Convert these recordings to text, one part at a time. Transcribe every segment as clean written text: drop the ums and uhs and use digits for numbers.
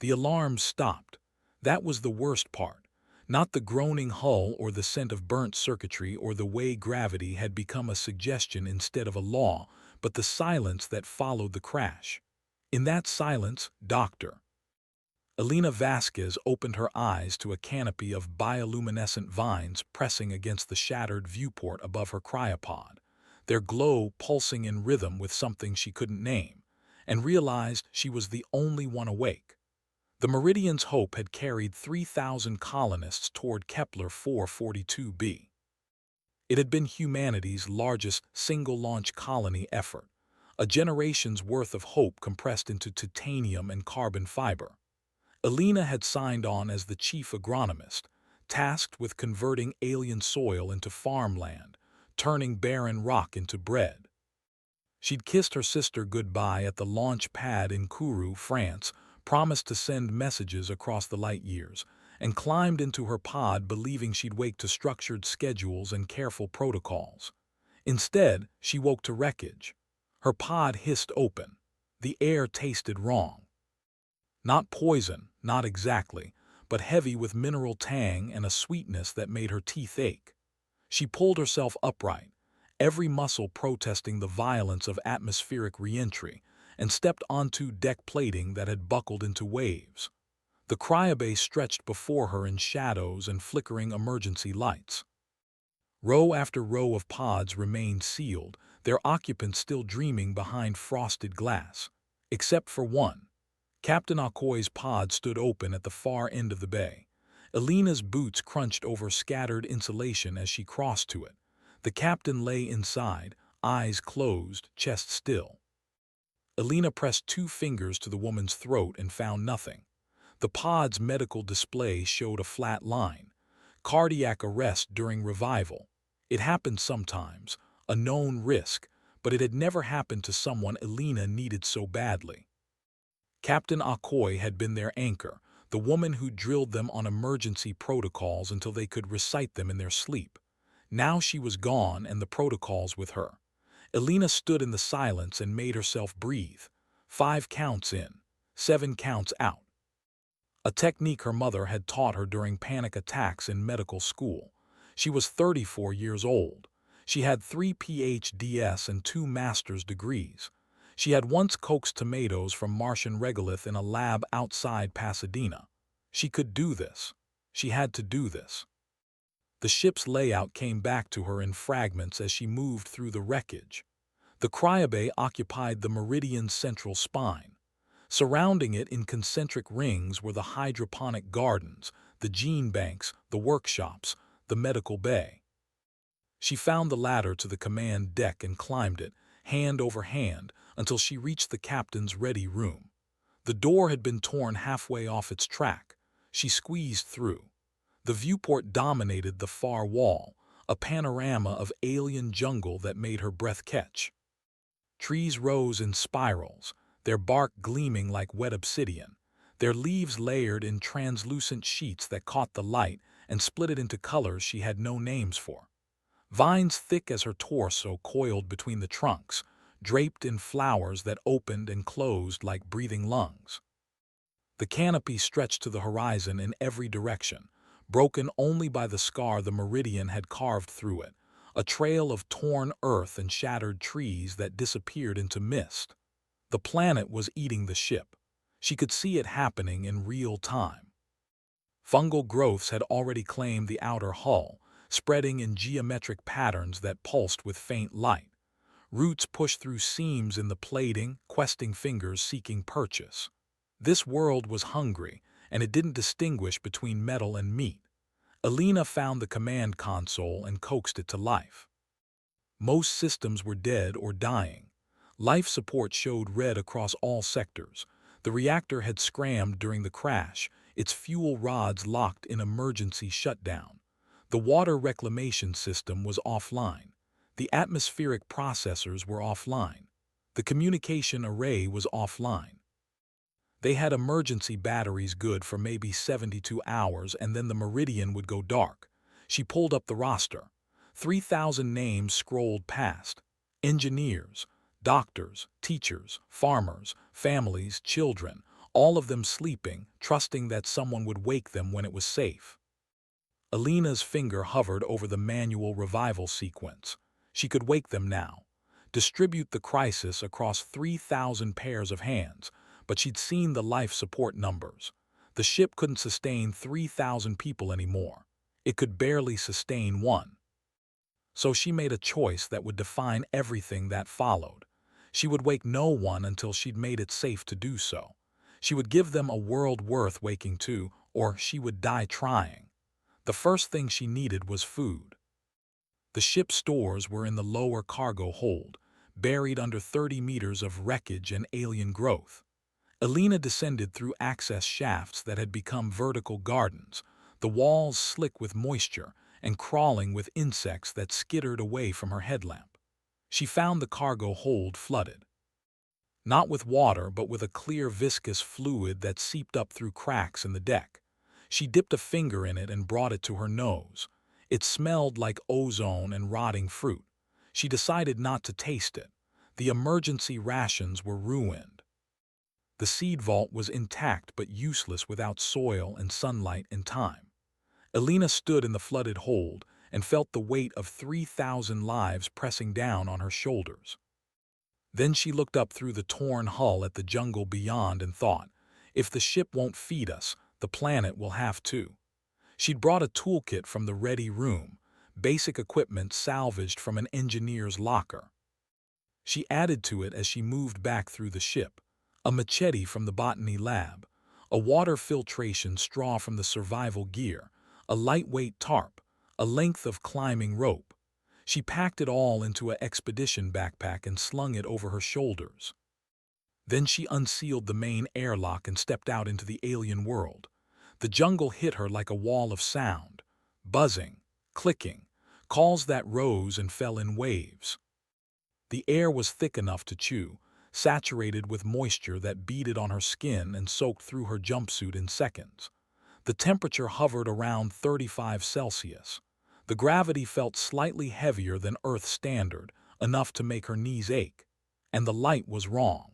The alarms stopped. That was the worst part. Not the groaning hull or the scent of burnt circuitry or the way gravity had become a suggestion instead of a law, but the silence that followed the crash. In that silence, Dr. Elena Vasquez opened her eyes to a canopy of bioluminescent vines pressing against the shattered viewport above her cryopod, their glow pulsing in rhythm with something she couldn't name, and realized she was the only one awake. The Meridian's hope had carried 3,000 colonists toward Kepler 442b. It had been humanity's largest single-launch colony effort, a generation's worth of hope compressed into titanium and carbon fiber. Elena had signed on as the chief agronomist, tasked with converting alien soil into farmland, turning barren rock into bread. She'd kissed her sister goodbye at the launch pad in Kourou, France, promised to send messages across the light years, and climbed into her pod believing she'd wake to structured schedules and careful protocols. Instead, she woke to wreckage. Her pod hissed open. The air tasted wrong. Not poison, not exactly, but heavy with mineral tang and a sweetness that made her teeth ache. She pulled herself upright, every muscle protesting the violence of atmospheric re-entry, and stepped onto deck plating that had buckled into waves. The cryobay stretched before her in shadows and flickering emergency lights. Row after row of pods remained sealed, their occupants still dreaming behind frosted glass. Except for one. Captain Akoi's pod stood open at the far end of the bay. Elena's boots crunched over scattered insulation as she crossed to it. The captain lay inside, eyes closed, chest still. Elena pressed 2 fingers to the woman's throat and found nothing. The pod's medical display showed a flat line. Cardiac arrest during revival. It happened sometimes, a known risk, but it had never happened to someone Elena needed so badly. Captain Akoi had been their anchor, the woman who drilled them on emergency protocols until they could recite them in their sleep. Now she was gone and the protocols with her. Elena stood in the silence and made herself breathe. 5 counts in, 7 counts out. A technique her mother had taught her during panic attacks in medical school. She was 34 years old. She had 3 PhDs and 2 master's degrees. She had once coaxed tomatoes from Martian regolith in a lab outside Pasadena. She could do this. She had to do this. The ship's layout came back to her in fragments as she moved through the wreckage. The cryobay occupied the Meridian's central spine. Surrounding it in concentric rings were the hydroponic gardens, the gene banks, the workshops, the medical bay. She found the ladder to the command deck and climbed it, hand over hand, until she reached the captain's ready room. The door had been torn halfway off its track. She squeezed through. The viewport dominated the far wall, a panorama of alien jungle that made her breath catch. Trees rose in spirals, their bark gleaming like wet obsidian, their leaves layered in translucent sheets that caught the light and split it into colors she had no names for. Vines thick as her torso coiled between the trunks, draped in flowers that opened and closed like breathing lungs. The canopy stretched to the horizon in every direction, broken only by the scar the Meridian had carved through it, a trail of torn earth and shattered trees that disappeared into mist. The planet was eating the ship. She could see it happening in real time. Fungal growths had already claimed the outer hull, spreading in geometric patterns that pulsed with faint light. Roots pushed through seams in the plating, questing fingers seeking purchase. This world was hungry, and it didn't distinguish between metal and meat. Elena found the command console and coaxed it to life. Most systems were dead or dying. Life support showed red across all sectors. The reactor had scrammed during the crash, its fuel rods locked in emergency shutdown. The water reclamation system was offline. The atmospheric processors were offline. The communication array was offline. They had emergency batteries good for maybe 72 hours and then the Meridian would go dark. She pulled up the roster. 3,000 names scrolled past. Engineers, doctors, teachers, farmers, families, children, all of them sleeping, trusting that someone would wake them when it was safe. Elena's finger hovered over the manual revival sequence. She could wake them now, distribute the crisis across 3,000 pairs of hands, but she'd seen the life support numbers. The ship couldn't sustain 3,000 people anymore. It could barely sustain one. So she made a choice that would define everything that followed. She would wake no one until she'd made it safe to do so. She would give them a world worth waking to, or she would die trying. The first thing she needed was food. The ship's stores were in the lower cargo hold, buried under 30 meters of wreckage and alien growth. Elena descended through access shafts that had become vertical gardens, the walls slick with moisture and crawling with insects that skittered away from her headlamp. She found the cargo hold flooded. Not with water, but with a clear viscous fluid that seeped up through cracks in the deck. She dipped a finger in it and brought it to her nose. It smelled like ozone and rotting fruit. She decided not to taste it. The emergency rations were ruined. The seed vault was intact but useless without soil and sunlight and time. Elena stood in the flooded hold and felt the weight of 3,000 lives pressing down on her shoulders. Then she looked up through the torn hull at the jungle beyond and thought, if the ship won't feed us, the planet will have to. She'd brought a toolkit from the ready room, basic equipment salvaged from an engineer's locker. She added to it as she moved back through the ship, a machete from the botany lab, a water filtration straw from the survival gear, a lightweight tarp, a length of climbing rope. She packed it all into an expedition backpack and slung it over her shoulders. Then she unsealed the main airlock and stepped out into the alien world. The jungle hit her like a wall of sound, buzzing, clicking, calls that rose and fell in waves. The air was thick enough to chew, saturated with moisture that beaded on her skin and soaked through her jumpsuit in seconds. The temperature hovered around 35 Celsius. The gravity felt slightly heavier than Earth standard, enough to make her knees ache. And the light was wrong.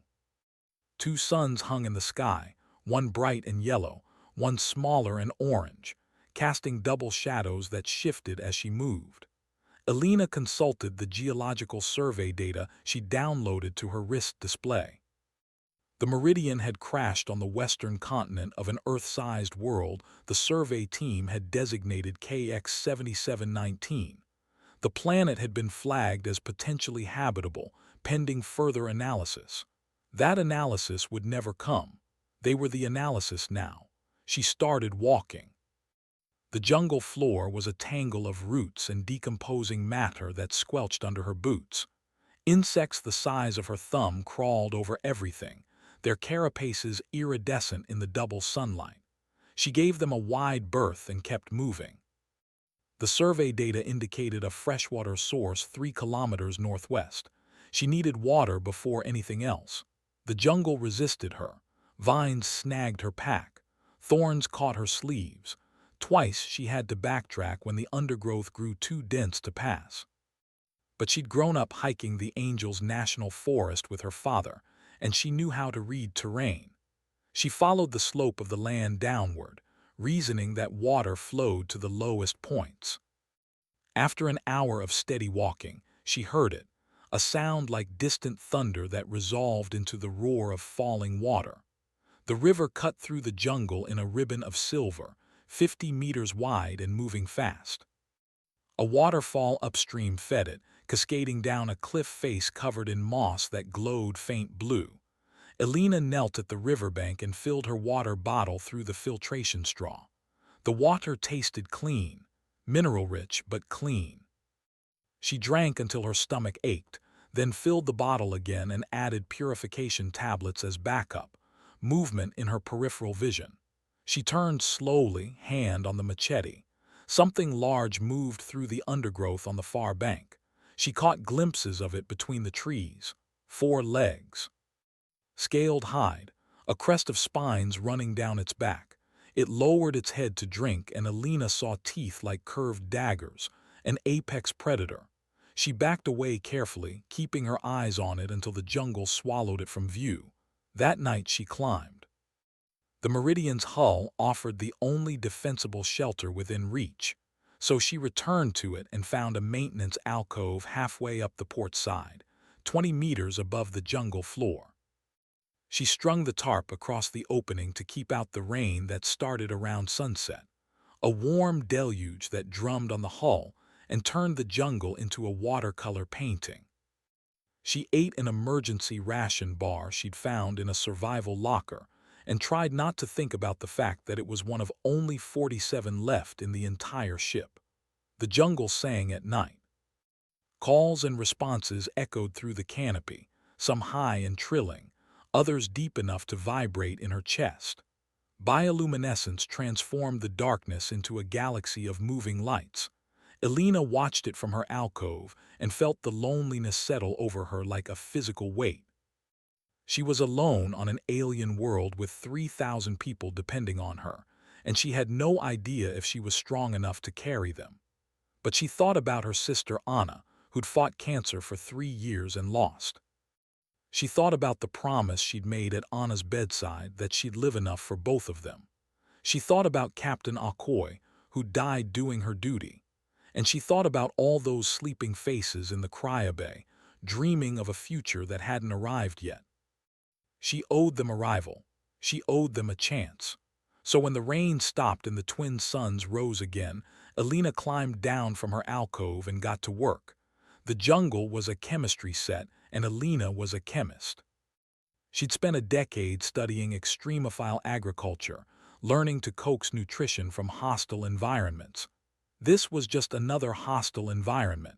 Two suns hung in the sky, one bright and yellow, one smaller and orange, casting double shadows that shifted as she moved. Elena consulted the geological survey data she downloaded to her wrist display. The meridian had crashed on the western continent of an Earth-sized world the survey team had designated KX 7719. The planet had been flagged as potentially habitable, pending further analysis. That analysis would never come. They were the analysis now. She started walking. The jungle floor was a tangle of roots and decomposing matter that squelched under her boots. Insects the size of her thumb crawled over everything, their carapaces iridescent in the double sunlight. She gave them a wide berth and kept moving. The survey data indicated a freshwater source 3 kilometers northwest. She needed water before anything else. The jungle resisted her. Vines snagged her pack. Thorns caught her sleeves. Twice she had to backtrack when the undergrowth grew too dense to pass. But she'd grown up hiking the Angels National Forest with her father, and she knew how to read terrain. She followed the slope of the land downward, reasoning that water flowed to the lowest points. After an hour of steady walking, she heard it, a sound like distant thunder that resolved into the roar of falling water. The river cut through the jungle in a ribbon of silver, 50 meters wide and moving fast. A waterfall upstream fed it, cascading down a cliff face covered in moss that glowed faint blue. Elena knelt at the riverbank and filled her water bottle through the filtration straw. The water tasted clean, mineral-rich but clean. She drank until her stomach ached, then filled the bottle again and added purification tablets as backup, movement in her peripheral vision. She turned slowly, hand on the machete. Something large moved through the undergrowth on the far bank. She caught glimpses of it between the trees. 4 legs. Scaled hide, a crest of spines running down its back. It lowered its head to drink, and Elena saw teeth like curved daggers, an apex predator. She backed away carefully, keeping her eyes on it until the jungle swallowed it from view. That night she climbed. The Meridian's hull offered the only defensible shelter within reach, so she returned to it and found a maintenance alcove halfway up the port side, 20 meters above the jungle floor. She strung the tarp across the opening to keep out the rain that started around sunset, a warm deluge that drummed on the hull and turned the jungle into a watercolor painting. She ate an emergency ration bar she'd found in a survival locker and tried not to think about the fact that it was one of only 47 left in the entire ship. The jungle sang at night. Calls and responses echoed through the canopy, some high and trilling, others deep enough to vibrate in her chest. Bioluminescence transformed the darkness into a galaxy of moving lights. Elena watched it from her alcove and felt the loneliness settle over her like a physical weight. She was alone on an alien world with 3,000 people depending on her, and she had no idea if she was strong enough to carry them. But she thought about her sister Anna, who'd fought cancer for 3 years and lost. She thought about the promise she'd made at Anna's bedside that she'd live enough for both of them. She thought about Captain Akoi, who died doing her duty. And she thought about all those sleeping faces in the cryobay, dreaming of a future that hadn't arrived yet. She owed them arrival. She owed them a chance. So when the rain stopped and the twin suns rose again, Elena climbed down from her alcove and got to work. The jungle was a chemistry set, and Elena was a chemist. She'd spent a decade studying extremophile agriculture, learning to coax nutrition from hostile environments. This was just another hostile environment.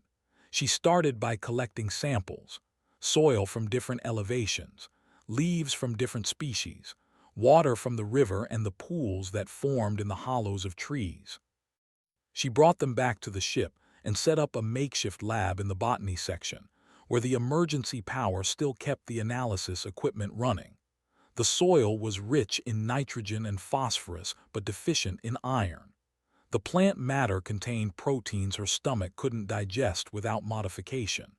She started by collecting samples, soil from different elevations, leaves from different species, water from the river and the pools that formed in the hollows of trees. She brought them back to the ship and set up a makeshift lab in the botany section, where the emergency power still kept the analysis equipment running. The soil was rich in nitrogen and phosphorus but deficient in iron. The plant matter contained proteins her stomach couldn't digest without modification.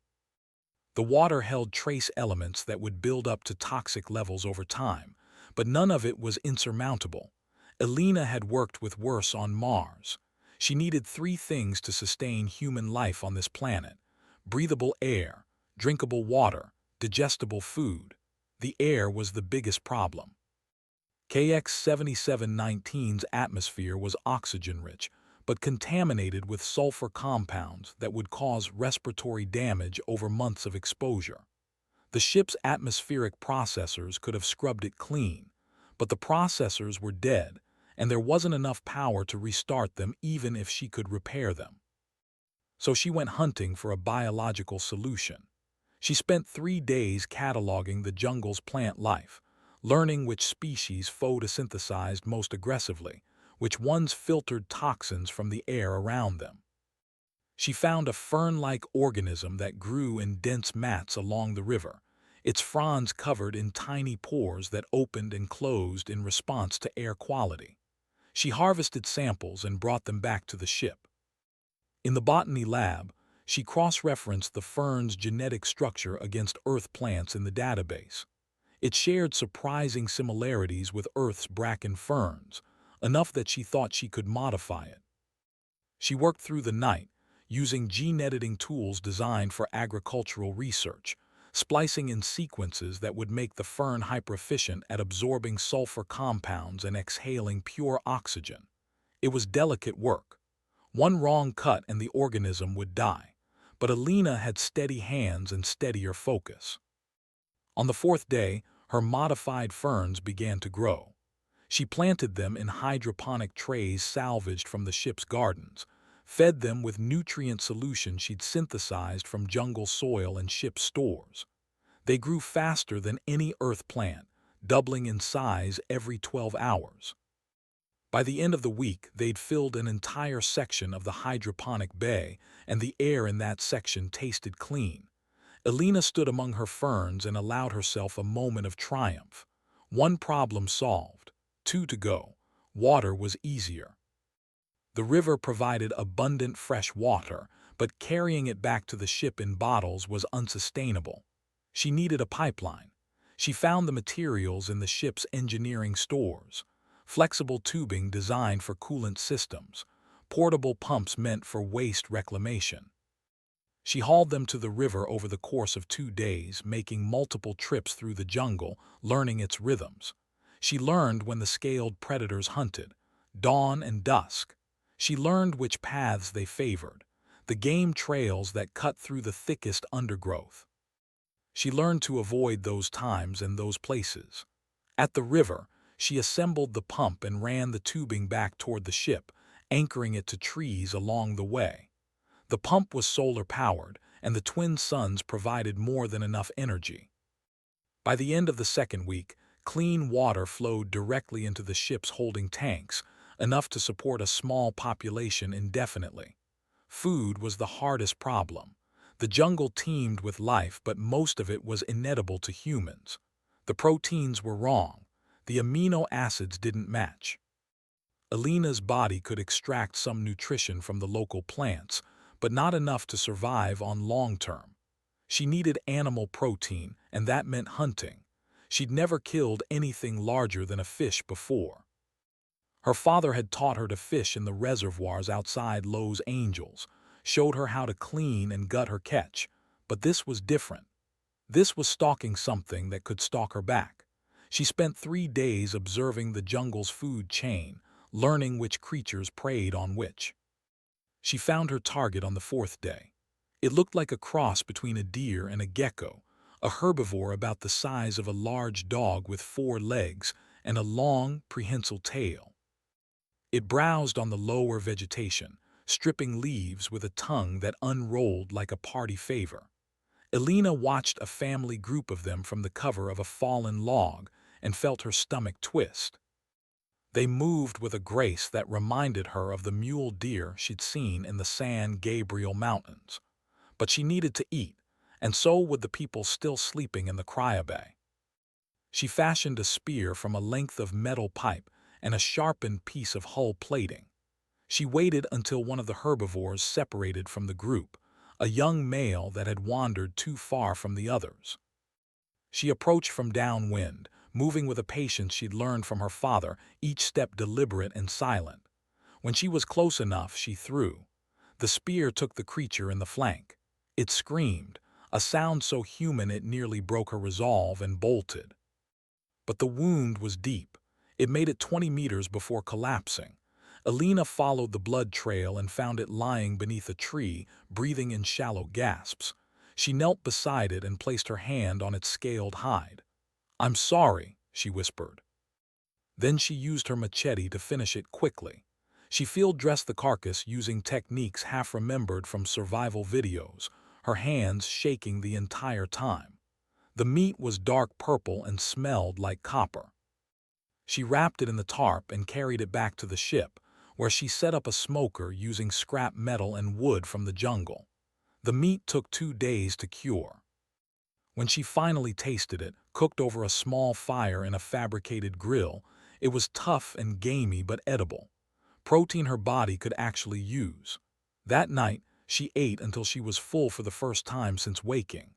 The water held trace elements that would build up to toxic levels over time, but none of it was insurmountable. Elena had worked with worse on Mars. She needed 3 things to sustain human life on this planet: breathable air, drinkable water, digestible food. The air was the biggest problem. KX 7719's atmosphere was oxygen-rich, but contaminated with sulfur compounds that would cause respiratory damage over months of exposure. The ship's atmospheric processors could have scrubbed it clean, but the processors were dead, and there wasn't enough power to restart them even if she could repair them. So she went hunting for a biological solution. She spent 3 days cataloging the jungle's plant life, learning which species photosynthesized most aggressively, which ones filtered toxins from the air around them. She found a fern-like organism that grew in dense mats along the river, its fronds covered in tiny pores that opened and closed in response to air quality. She harvested samples and brought them back to the ship. In the botany lab, she cross-referenced the fern's genetic structure against Earth plants in the database. It shared surprising similarities with Earth's bracken ferns, enough that she thought she could modify it. She worked through the night, using gene editing tools designed for agricultural research, splicing in sequences that would make the fern hyper-efficient at absorbing sulfur compounds and exhaling pure oxygen. It was delicate work. One wrong cut and the organism would die, but Elena had steady hands and steadier focus. On the 4th day, her modified ferns began to grow. She planted them in hydroponic trays salvaged from the ship's gardens, fed them with nutrient solutions she'd synthesized from jungle soil and ship stores. They grew faster than any Earth plant, doubling in size every 12 hours. By the end of the week, they'd filled an entire section of the hydroponic bay, and the air in that section tasted clean. Elena stood among her ferns and allowed herself a moment of triumph. 1 problem solved. 2 to go. Water was easier. The river provided abundant fresh water, but carrying it back to the ship in bottles was unsustainable. She needed a pipeline. She found the materials in the ship's engineering stores. flexible tubing designed for coolant systems, portable pumps meant for waste reclamation. She hauled them to the river over the course of 2 days, making multiple trips through the jungle, learning its rhythms. She learned when the scaled predators hunted, dawn and dusk. She learned which paths they favored, the game trails that cut through the thickest undergrowth. She learned to avoid those times and those places. At the river, she assembled the pump and ran the tubing back toward the ship, anchoring it to trees along the way. The pump was solar-powered, and the twin suns provided more than enough energy. By the end of the second week, clean water flowed directly into the ship's holding tanks, enough to support a small population indefinitely. Food was the hardest problem. The jungle teemed with life, but most of it was inedible to humans. The proteins were wrong. The amino acids didn't match. Elena's body could extract some nutrition from the local plants, but not enough to survive on long term. She needed animal protein, and that meant hunting. She'd never killed anything larger than a fish before. Her father had taught her to fish in the reservoirs outside Los Angeles, showed her how to clean and gut her catch, but this was different. This was stalking something that could stalk her back. She spent 3 days observing the jungle's food chain, learning which creatures preyed on which. She found her target on the 4th day. It looked like a cross between a deer and a gecko, a herbivore about the size of a large dog with 4 legs and a long, prehensile tail. It browsed on the lower vegetation, stripping leaves with a tongue that unrolled like a party favor. Elena watched a family group of them from the cover of a fallen log and felt her stomach twist. They moved with a grace that reminded her of the mule deer she'd seen in the San Gabriel Mountains. But she needed to eat, and so would the people still sleeping in the cryobay. She fashioned a spear from a length of metal pipe and a sharpened piece of hull plating. She waited until one of the herbivores separated from the group, a young male that had wandered too far from the others. She approached from downwind, moving with a patience she'd learned from her father, each step deliberate and silent. When she was close enough, she threw. The spear took the creature in the flank. It screamed, a sound so human it nearly broke her resolve, and bolted. But the wound was deep. It made it 20 meters before collapsing. Elena followed the blood trail and found it lying beneath a tree, breathing in shallow gasps. She knelt beside it and placed her hand on its scaled hide. "I'm sorry," she whispered. Then she used her machete to finish it quickly. She field-dressed the carcass using techniques half-remembered from survival videos, her hands shaking the entire time. The meat was dark purple and smelled like copper. She wrapped it in the tarp and carried it back to the ship, where she set up a smoker using scrap metal and wood from the jungle. The meat took 2 days to cure. When she finally tasted it, cooked over a small fire in a fabricated grill, it was tough and gamey but edible. Protein her body could actually use. That night, she ate until she was full for the first time since waking.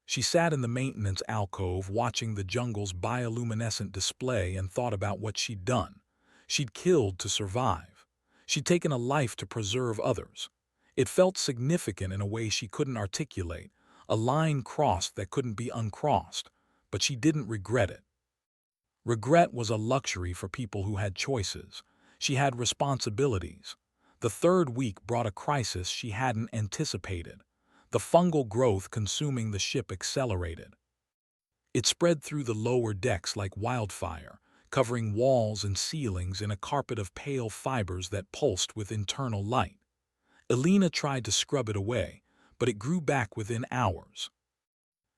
She sat in the maintenance alcove watching the jungle's bioluminescent display and thought about what she'd done. She'd killed to survive. She'd taken a life to preserve others. It felt significant in a way she couldn't articulate, a line crossed that couldn't be uncrossed, but she didn't regret it. Regret was a luxury for people who had choices. She had responsibilities. The 3rd week brought a crisis she hadn't anticipated. The fungal growth consuming the ship accelerated. It spread through the lower decks like wildfire, covering walls and ceilings in a carpet of pale fibers that pulsed with internal light. Elena tried to scrub it away, but it grew back within hours.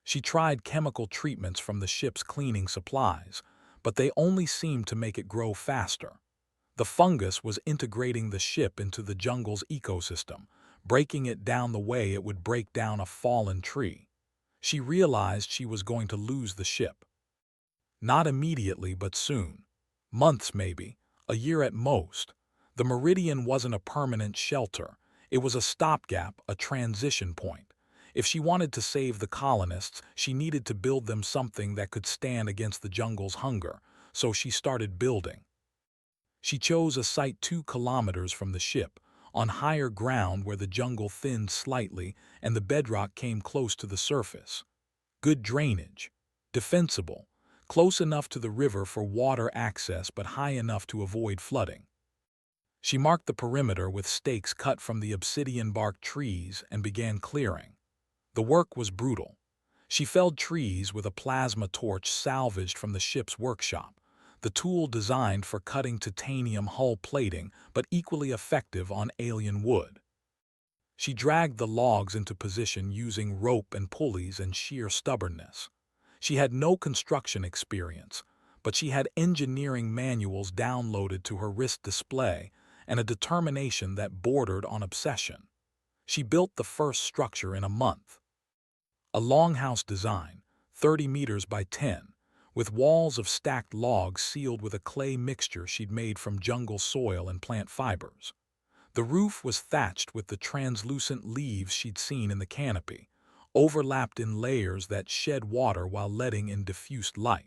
She tried chemical treatments from the ship's cleaning supplies, but they only seemed to make it grow faster. The fungus was integrating the ship into the jungle's ecosystem, breaking it down the way it would break down a fallen tree. She realized she was going to lose the ship. Not immediately, but soon. Months maybe, a year at most. The Meridian wasn't a permanent shelter. It was a stopgap, a transition point. If she wanted to save the colonists, she needed to build them something that could stand against the jungle's hunger, so she started building. She chose a site 2 kilometers from the ship, on higher ground where the jungle thinned slightly and the bedrock came close to the surface. Good drainage. Defensible. Close enough to the river for water access but high enough to avoid flooding. She marked the perimeter with stakes cut from the obsidian-bark trees and began clearing. The work was brutal. She felled trees with a plasma torch salvaged from the ship's workshop, the tool designed for cutting titanium hull plating but equally effective on alien wood. She dragged the logs into position using rope and pulleys and sheer stubbornness. She had no construction experience, but she had engineering manuals downloaded to her wrist display and a determination that bordered on obsession. She built the first structure in a month. A longhouse design, 30 meters by 10, with walls of stacked logs sealed with a clay mixture she'd made from jungle soil and plant fibers. The roof was thatched with the translucent leaves she'd seen in the canopy, overlapped in layers that shed water while letting in diffused light.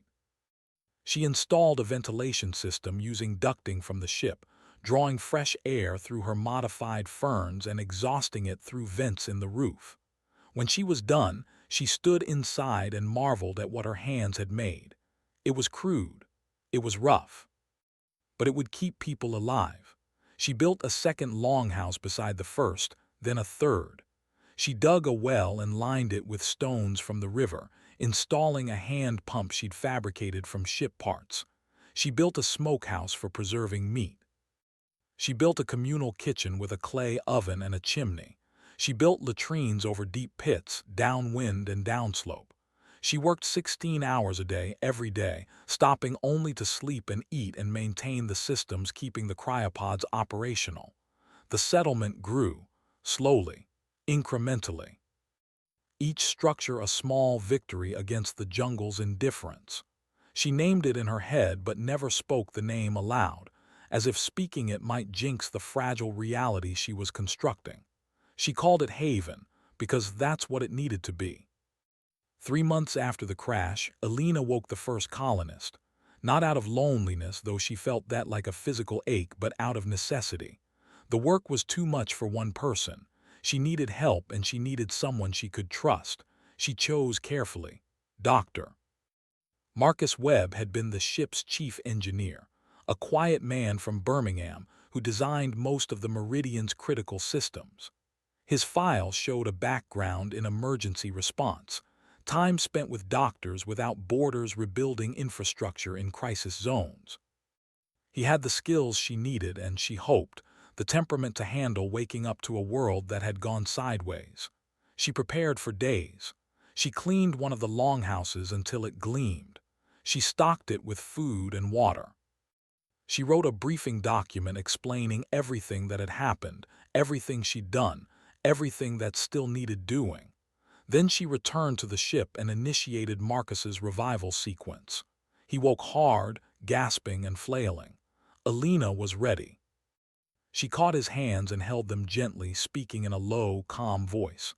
She installed a ventilation system using ducting from the ship, drawing fresh air through her modified ferns and exhausting it through vents in the roof. When she was done, she stood inside and marveled at what her hands had made. It was crude. It was rough. But it would keep people alive. She built a second longhouse beside the first, then a third. She dug a well and lined it with stones from the river, installing a hand pump she'd fabricated from ship parts. She built a smokehouse for preserving meat. She built a communal kitchen with a clay oven and a chimney. She built latrines over deep pits, downwind and downslope. She worked 16 hours a day, every day, stopping only to sleep and eat and maintain the systems keeping the cryopods operational. The settlement grew, slowly, incrementally. Each structure a small victory against the jungle's indifference. She named it in her head but never spoke the name aloud, as if speaking it might jinx the fragile reality she was constructing. She called it Haven, because that's what it needed to be. 3 months after the crash, Elena woke the first colonist. Not out of loneliness, though she felt that like a physical ache, but out of necessity. The work was too much for one person. She needed help and she needed someone she could trust. She chose carefully. Dr. Marcus Webb had been the ship's chief engineer, a quiet man from Birmingham who designed most of the Meridian's critical systems. His file showed a background in emergency response, time spent with doctors without borders rebuilding infrastructure in crisis zones. He had the skills she needed and, she hoped, the temperament to handle waking up to a world that had gone sideways. She prepared for days. She cleaned one of the longhouses until it gleamed. She stocked it with food and water. She wrote a briefing document explaining everything that had happened, everything she'd done, everything that still needed doing. Then she returned to the ship and initiated Marcus's revival sequence. He woke hard, gasping and flailing. Elena was ready. She caught his hands and held them gently, speaking in a low, calm voice.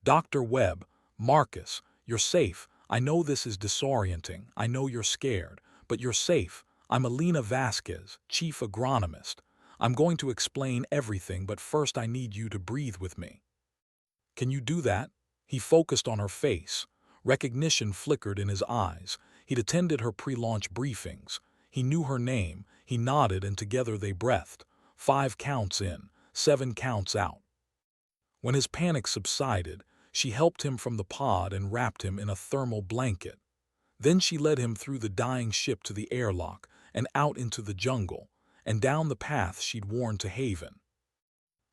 "Dr. Webb, Marcus, you're safe. I know this is disorienting. I know you're scared, but you're safe. I'm Elena Vasquez, chief agronomist. I'm going to explain everything, but first I need you to breathe with me." "Can you do that?" He focused on her face. Recognition flickered in his eyes. He'd attended her pre-launch briefings. He knew her name. He nodded and together they breathed. 5 counts in, 7 counts out. When his panic subsided, she helped him from the pod and wrapped him in a thermal blanket. Then she led him through the dying ship to the airlock and out into the jungle, and down the path she'd worn to Haven.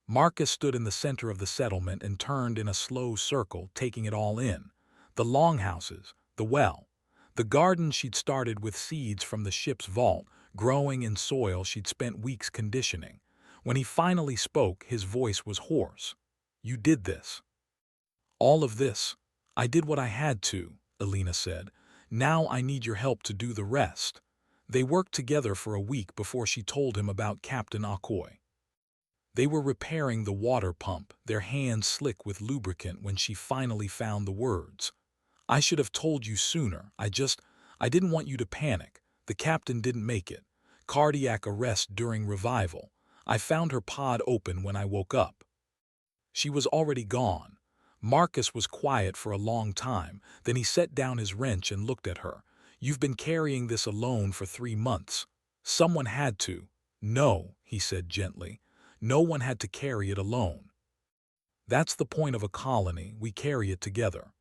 Marcus stood in the center of the settlement and turned in a slow circle, taking it all in. The longhouses, the well, the garden she'd started with seeds from the ship's vault, growing in soil she'd spent weeks conditioning. When he finally spoke, his voice was hoarse. "You did this. All of this. I did what I had to," Elena said. "Now I need your help to do the rest." They worked together for a week before she told him about Captain Akoy. They were repairing the water pump, their hands slick with lubricant when she finally found the words. "I should have told you sooner. I didn't want you to panic. The captain didn't make it. Cardiac arrest during revival. I found her pod open when I woke up. She was already gone. Marcus was quiet for a long time, then he set down his wrench and looked at her. You've been carrying this alone for 3 months. Someone had to. No, he said gently. No one had to carry it alone. That's the point of a colony, we carry it together.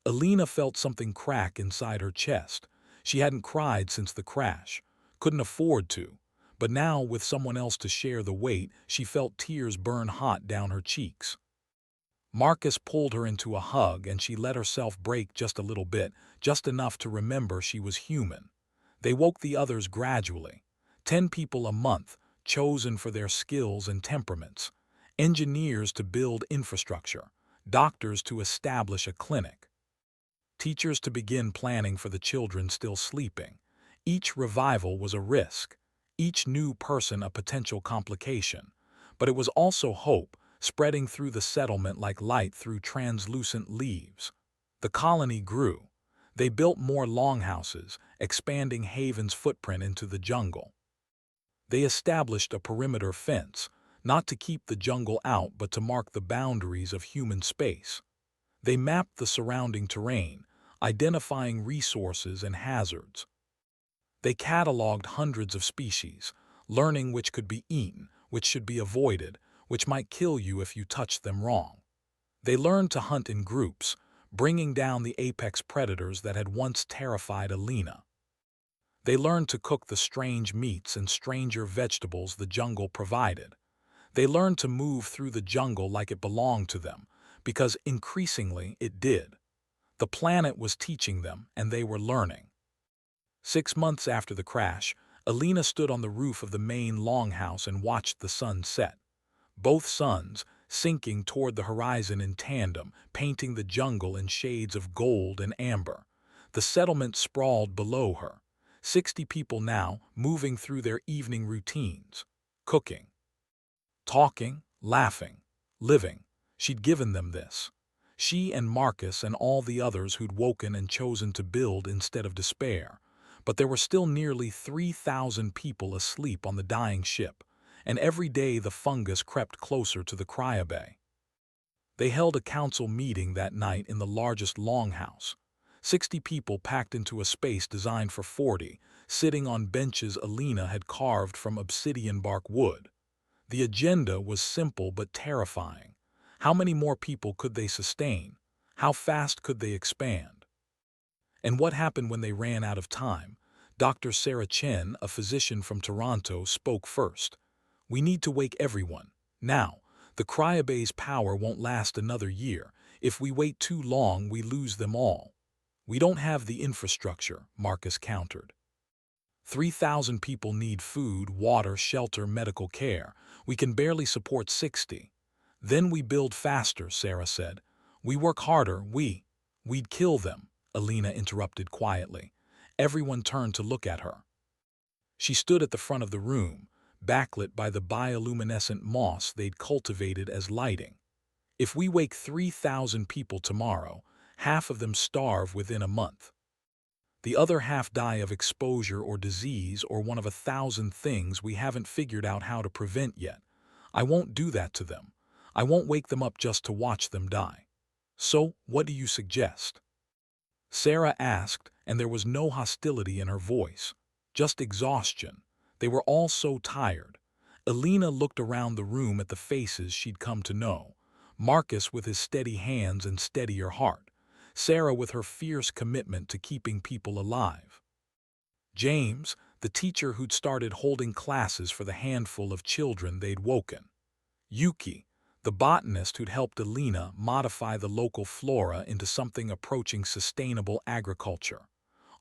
Elena felt something crack inside her chest. She hadn't cried since the crash, couldn't afford to. But now, with someone else to share the weight, she felt tears burn hot down her cheeks. Marcus pulled her into a hug and she let herself break just a little bit, just enough to remember she was human. They woke the others gradually. 10 people a month, chosen for their skills and temperaments. Engineers to build infrastructure. Doctors to establish a clinic. Teachers to begin planning for the children still sleeping. Each revival was a risk. Each new person a potential complication. But it was also hope, spreading through the settlement like light through translucent leaves. The colony grew. They built more longhouses, expanding Haven's footprint into the jungle. They established a perimeter fence, not to keep the jungle out but to mark the boundaries of human space. They mapped the surrounding terrain, identifying resources and hazards. They cataloged hundreds of species, learning which could be eaten, which should be avoided, which might kill you if you touched them wrong. They learned to hunt in groups, bringing down the apex predators that had once terrified Elena. They learned to cook the strange meats and stranger vegetables the jungle provided. They learned to move through the jungle like it belonged to them, because increasingly it did. The planet was teaching them, and they were learning. 6 months after the crash, Elena stood on the roof of the main longhouse and watched the sun set. Both suns, sinking toward the horizon in tandem, painting the jungle in shades of gold and amber. The settlement sprawled below her. 60 people now, moving through their evening routines. Cooking. Talking, laughing, living. She'd given them this. She and Marcus and all the others who'd woken and chosen to build instead of despair. But there were still nearly 3,000 people asleep on the dying ship, and every day the fungus crept closer to the cryobay. They held a council meeting that night in the largest longhouse. 60 people packed into a space designed for 40, sitting on benches Elena had carved from obsidian bark wood. The agenda was simple but terrifying. How many more people could they sustain? How fast could they expand? And what happened when they ran out of time? Dr. Sarah Chen, a physician from Toronto, spoke first. We need to wake everyone. Now, the cryobay's power won't last another year. If we wait too long, we lose them all. We don't have the infrastructure, Marcus countered. 3,000 people need food, water, shelter, medical care. We can barely support 60. Then we build faster, Sarah said. We work harder, we'd kill them, Elena interrupted quietly. Everyone turned to look at her. She stood at the front of the room, backlit by the bioluminescent moss they'd cultivated as lighting. If we wake 3,000 people tomorrow, half of them starve within a month. The other half die of exposure or disease or one of 1,000 things we haven't figured out how to prevent yet. I won't do that to them. I won't wake them up just to watch them die. So, what do you suggest? Sarah asked, and there was no hostility in her voice, just exhaustion. They were all so tired. Elena looked around the room at the faces she'd come to know. Marcus with his steady hands and steadier heart. Sarah with her fierce commitment to keeping people alive. James, the teacher who'd started holding classes for the handful of children they'd woken. Yuki, the botanist who'd helped Elena modify the local flora into something approaching sustainable agriculture.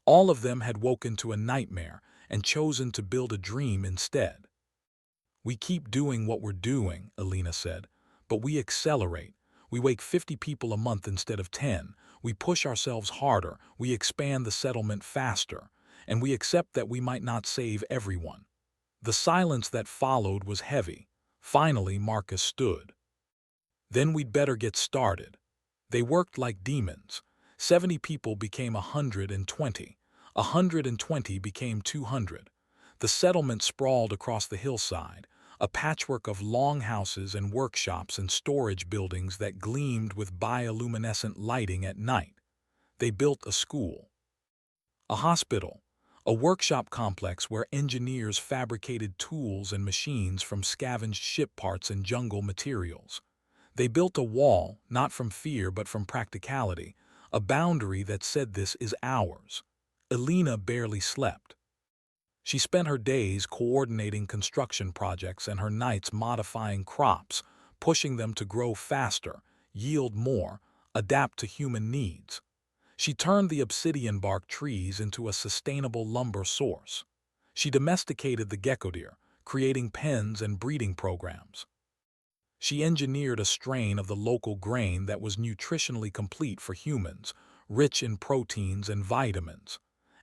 All of them had woken to a nightmare and chosen to build a dream instead. We keep doing what we're doing, Elena said, but we accelerate. We wake 50 people a month instead of 10. We push ourselves harder. We expand the settlement faster. And we accept that we might not save everyone. The silence that followed was heavy. Finally, Marcus stood. Then we'd better get started. They worked like demons. 70 people became 120. 120 became 200. The settlement sprawled across the hillside, a patchwork of longhouses and workshops and storage buildings that gleamed with bioluminescent lighting at night. They built a school, a hospital, a workshop complex where engineers fabricated tools and machines from scavenged ship parts and jungle materials. They built a wall, not from fear but from practicality, a boundary that said this is ours. Elena barely slept. She spent her days coordinating construction projects and her nights modifying crops, pushing them to grow faster, yield more, adapt to human needs. She turned the obsidian bark trees into a sustainable lumber source. She domesticated the gecko deer, creating pens and breeding programs. She engineered a strain of the local grain that was nutritionally complete for humans, rich in proteins and vitamins.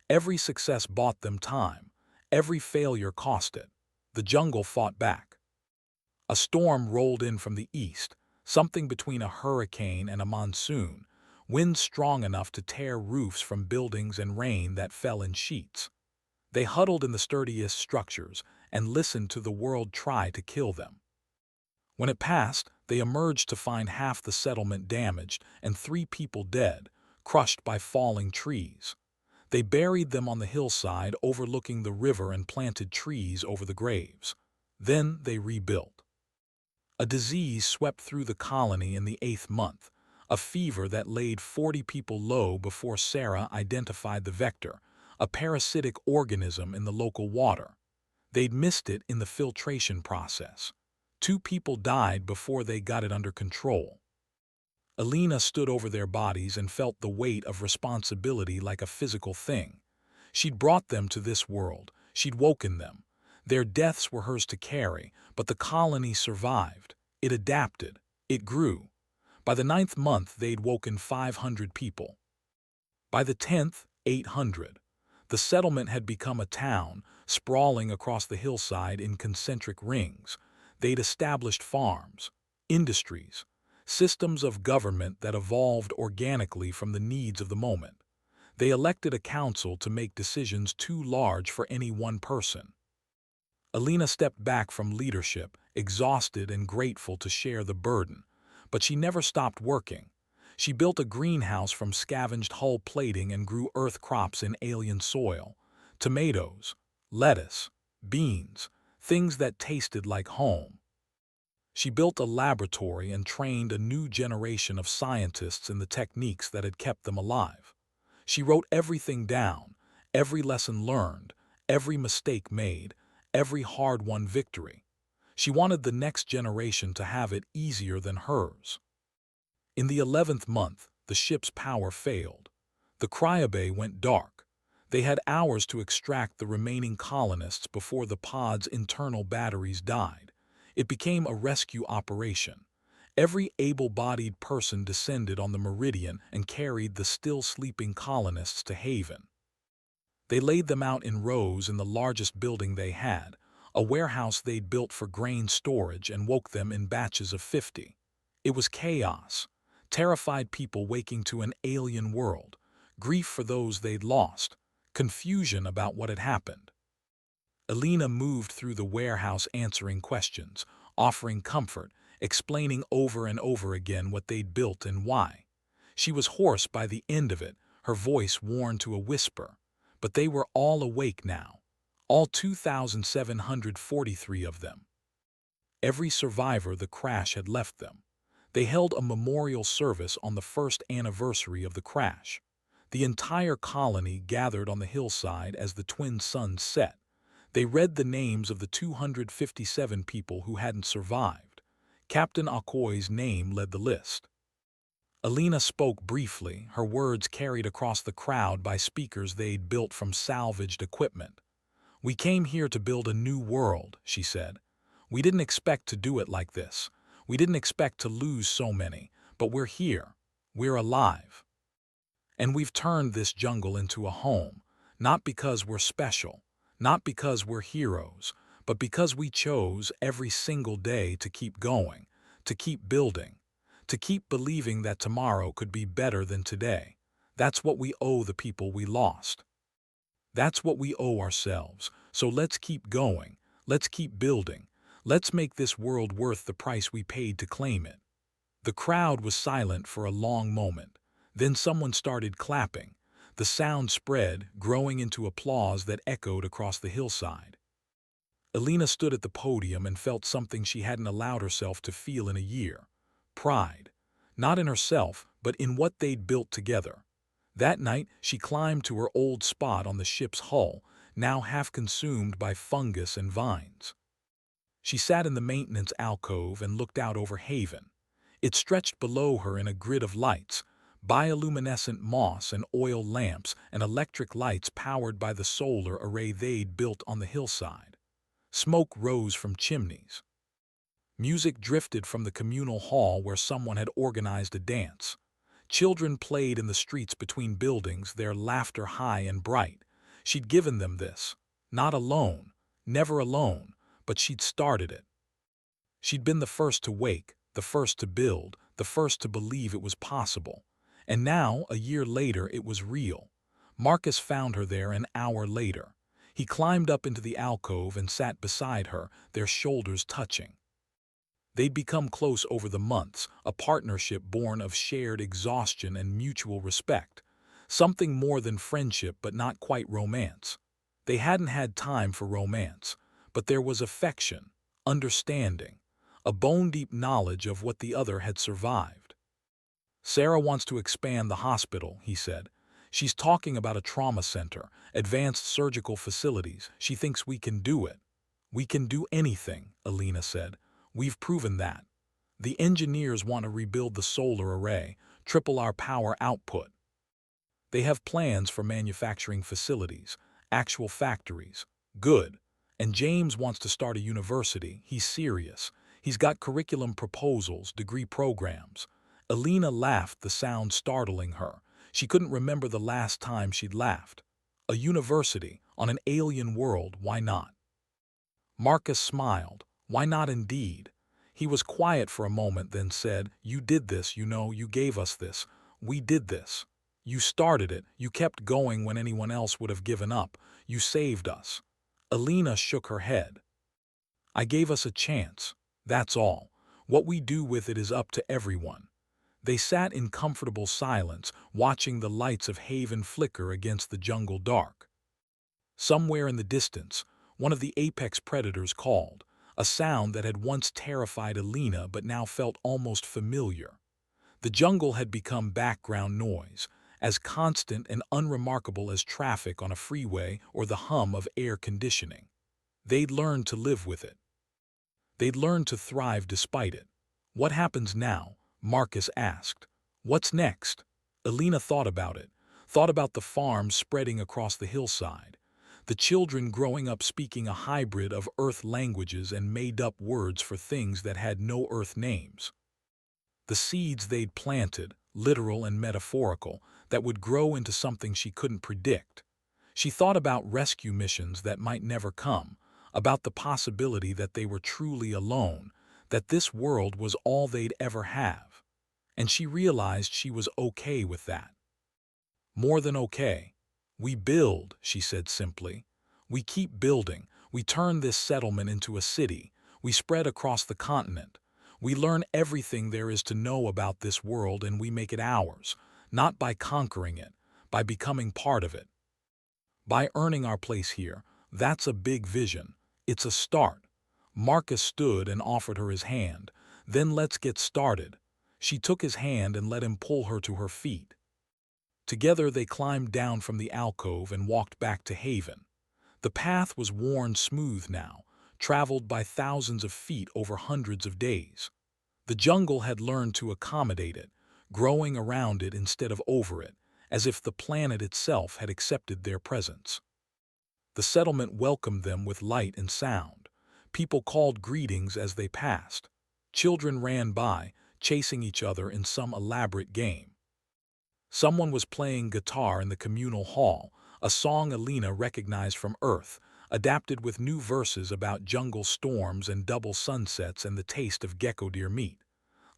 Every success bought them time. Every failure cost it. The jungle fought back. A storm rolled in from the east, something between a hurricane and a monsoon, winds strong enough to tear roofs from buildings and rain that fell in sheets. They huddled in the sturdiest structures and listened to the world try to kill them. When it passed, they emerged to find half the settlement damaged and 3 people dead, crushed by falling trees. They buried them on the hillside overlooking the river and planted trees over the graves. Then they rebuilt. A disease swept through the colony in the 8th month, a fever that laid 40 people low before Sarah identified the vector, a parasitic organism in the local water. They'd missed it in the filtration process. 2 people died before they got it under control. Elena stood over their bodies and felt the weight of responsibility like a physical thing. She'd brought them to this world. She'd woken them. Their deaths were hers to carry, but the colony survived. It adapted. It grew. By the 9th month, they'd woken 500 people. By the 10th, 800. The settlement had become a town, sprawling across the hillside in concentric rings. They'd established farms, industries, systems of government that evolved organically from the needs of the moment. They elected a council to make decisions too large for any one person. Elena stepped back from leadership, exhausted and grateful to share the burden. But she never stopped working. She built a greenhouse from scavenged hull plating and grew earth crops in alien soil. Tomatoes, lettuce, beans, things that tasted like home. She built a laboratory and trained a new generation of scientists in the techniques that had kept them alive. She wrote everything down, every lesson learned, every mistake made, every hard-won victory. She wanted the next generation to have it easier than hers. In the 11th month, the ship's power failed. The cryobay went dark. They had hours to extract the remaining colonists before the pod's internal batteries died. It became a rescue operation. Every able-bodied person descended on the meridian and carried the still sleeping colonists to haven. They laid them out in rows in the largest building they had, a warehouse they'd built for grain storage, and woke them in batches of 50. It was chaos, terrified people waking to an alien world, grief for those they'd lost, confusion about what had happened. Elena moved through the warehouse answering questions, offering comfort, explaining over and over again what they'd built and why. She was hoarse by the end of it, her voice worn to a whisper. But they were all awake now, all 2,743 of them. Every survivor the crash had left them. They held a memorial service on the 1st anniversary of the crash. The entire colony gathered on the hillside as the twin suns set. They read the names of the 257 people who hadn't survived. Captain Akoy's name led the list. Elena spoke briefly, her words carried across the crowd by speakers they'd built from salvaged equipment. "We came here to build a new world," she said. "We didn't expect to do it like this. We didn't expect to lose so many, but we're here. We're alive. And we've turned this jungle into a home, not because we're special, not because we're heroes, but because we chose every single day to keep going, to keep building, to keep believing that tomorrow could be better than today. That's what we owe the people we lost. That's what we owe ourselves, So let's keep going. Let's keep building. Let's make this world worth the price we paid to claim it." The crowd was silent for a long moment. Then someone started clapping. The sound spread, growing into applause that echoed across the hillside. Elena stood at the podium and felt something she hadn't allowed herself to feel in a year. Pride. Not in herself, but in what they'd built together. That night, she climbed to her old spot on the ship's hull, now half consumed by fungus and vines. She sat in the maintenance alcove and looked out over Haven. It stretched below her in a grid of lights, bioluminescent moss and oil lamps and electric lights powered by the solar array they'd built on the hillside. Smoke rose from chimneys. Music drifted from the communal hall where someone had organized a dance. Children played in the streets between buildings, their laughter high and bright. She'd given them this. Not alone, never alone, but she'd started it. She'd been the first to wake, the first to build, the first to believe it was possible. And now, a year later, it was real. Marcus found her there an hour later. He climbed up into the alcove and sat beside her, their shoulders touching. They'd become close over the months, a partnership born of shared exhaustion and mutual respect. Something more than friendship but not quite romance. They hadn't had time for romance, but there was affection, understanding, a bone-deep knowledge of what the other had survived. "Sarah wants to expand the hospital," he said. "She's talking about a trauma center, advanced surgical facilities. She thinks we can do it." "We can do anything," Elena said. "We've proven that. The engineers want to rebuild the solar array, triple our power output. They have plans for manufacturing facilities, actual factories. Good. And James wants to start a university. He's serious. He's got curriculum proposals, degree programs." Elena laughed, the sound startling her. She couldn't remember the last time she'd laughed. A university, on an alien world, why not? Marcus smiled. Why not indeed? He was quiet for a moment, then said, "You did this, you gave us this. We did this. You started it, you kept going when anyone else would have given up. You saved us." Elena shook her head. "I gave us a chance. That's all. What we do with it is up to everyone." They sat in comfortable silence, watching the lights of Haven flicker against the jungle dark. Somewhere in the distance, one of the apex predators called, a sound that had once terrified Elena but now felt almost familiar. The jungle had become background noise, as constant and unremarkable as traffic on a freeway or the hum of air conditioning. They'd learned to live with it. They'd learned to thrive despite it. "What happens now?" Marcus asked. "What's next?" Elena thought about it, thought about the farms spreading across the hillside, the children growing up speaking a hybrid of Earth languages and made-up words for things that had no Earth names. The seeds they'd planted, literal and metaphorical, that would grow into something she couldn't predict. She thought about rescue missions that might never come, about the possibility that they were truly alone, that this world was all they'd ever have. And she realized she was okay with that. More than okay. "We build," she said simply. "We keep building. We turn this settlement into a city. We spread across the continent. We learn everything there is to know about this world and we make it ours, not by conquering it, by becoming part of it. By earning our place here. That's a big vision. It's a start." Marcus stood and offered her his hand. "Then let's get started." She took his hand and let him pull her to her feet. Together they climbed down from the alcove and walked back to Haven. The path was worn smooth now, traveled by thousands of feet over hundreds of days. The jungle had learned to accommodate it, growing around it instead of over it, as if the planet itself had accepted their presence. The settlement welcomed them with light and sound. People called greetings as they passed. Children ran by, chasing each other in some elaborate game. Someone was playing guitar in the communal hall, a song Elena recognized from Earth, adapted with new verses about jungle storms and double sunsets and the taste of gecko deer meat.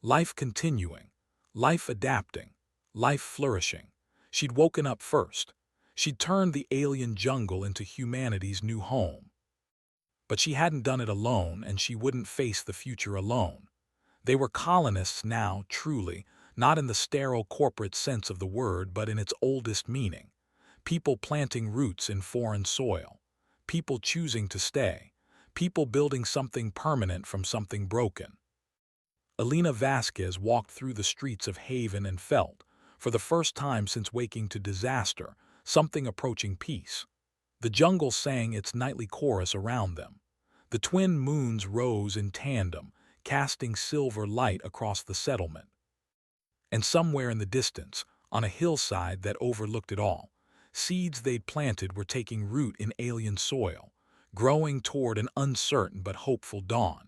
Life continuing, life adapting, life flourishing. She'd woken up first. She'd turned the alien jungle into humanity's new home. But she hadn't done it alone, and she wouldn't face the future alone. They were colonists now, truly, not in the sterile corporate sense of the word, but in its oldest meaning. People planting roots in foreign soil. People choosing to stay. People building something permanent from something broken. Elena Vasquez walked through the streets of Haven and felt, for the first time since waking to disaster, something approaching peace. The jungle sang its nightly chorus around them. The twin moons rose in tandem, casting silver light across the settlement. And somewhere in the distance, on a hillside that overlooked it all, seeds they'd planted were taking root in alien soil, growing toward an uncertain but hopeful dawn.